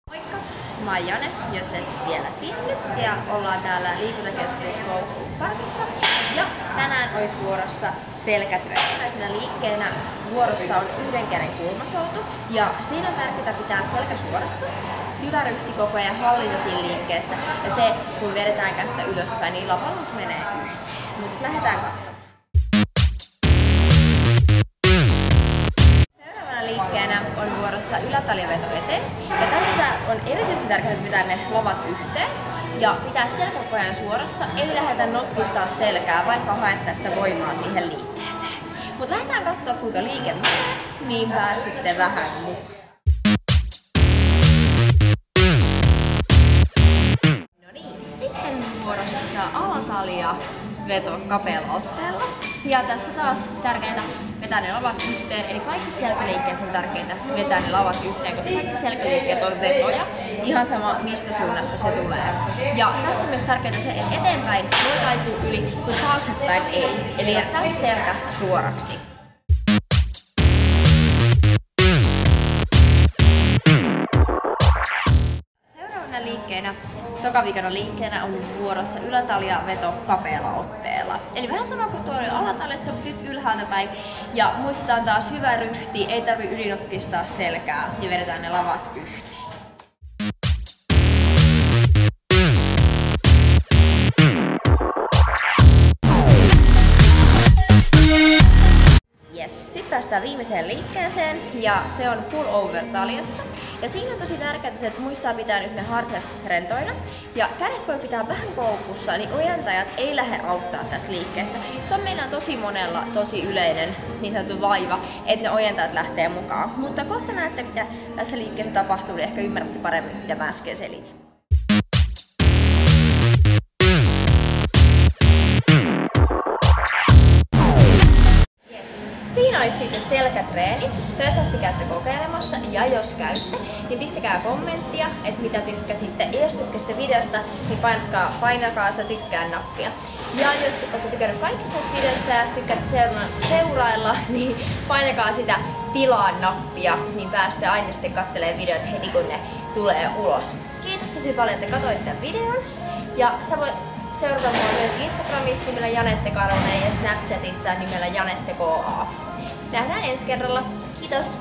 Moikka! Mä oon Jane, jos et vielä tiennyt, ja ollaan täällä liikuntakeskus Parkissa. Ja tänään olisi vuorossa selkätreeni. Ensimmäisenä liikkeenä vuorossa on yhden käden kulmasoutu, ja siinä on tärkeää pitää selkä suorassa, hyvä ryhtikoko ja hallinta siinä liikkeessä. Ja se, kun vedetään kättä ylöspäin, niin lapalus menee yhteen. Mutta lähdetään katsomaan. Liikkeenä on vuorossa ylätaljaveto eteen. Ja tässä on erityisen tärkeää pitää ne lavat yhteen ja pitää selkä koko ajan suorassa. Ei lähdetä notkistaa selkää, vaikka haet tästä voimaa siihen liikkeeseen. Mutta lähdetään katsoa kuinka liike menee, niin pääsette vähän mukaan. No niin, sitten vuorossa alataljaveto kapealla otteella. Ja tässä taas tärkeintä vetää ne lavat yhteen, eli kaikki selkäliikkeet on tärkeintä vetää ne lavat yhteen, koska kaikki selkäliikkeet on vetoja, ihan sama mistä suunnasta se tulee. Ja tässä on myös tärkeintä se, että eteenpäin voi taipua yli, mutta taaksepäin ei, eli jättää se selkä suoraksi. Liikkeenä, tokaviikana liikkeenä on vuorossa ylätaljaveto kapealla otteella. Eli vähän sama kuin tuolla alataljassa, mutta nyt ylhäältä päin. Ja muistetaan taas hyvä ryhti, ei tarvitse ylinotkistaa selkää ja vedetään ne lavat yhteen. Sitten päästään viimeiseen liikkeeseen ja se on pull over taljassa. Ja siinä on tosi tärkeää se, että muistaa pitää nyt ne hartiat rentoina. Ja kädet voi pitää vähän koukussa, niin ojentajat ei lähde auttaa tässä liikkeessä. Se on meillä tosi monella tosi yleinen niin sanottu vaiva, että ne ojentajat lähtee mukaan. Mutta kohta näette mitä tässä liikkeessä tapahtuu, niin ehkä ymmärrätte paremmin mitä mä äsken selitin. Siinä olisi sitten selkätreeni. Toivottavasti käytte kokeilemassa ja jos käytte, niin pistäkää kommenttia, että mitä tykkäsitte. Ja jos tykkäsitte videosta, niin painakaa sitä tykkään nappia. Ja jos olette tykännyt kaikista videoista ja tykkäätte seurailla, niin painakaa sitä tilaa nappia, niin pääsette aina sitten katselemaan videot heti kun ne tulee ulos. Kiitos tosi paljon, että katsoitte tämän videon. Ja sä voit seurata mua myös Instagramissa nimellä Janette Karonen ja Snapchatissa nimellä Janette KA. Nähdään ensi kerralla. Kiitos!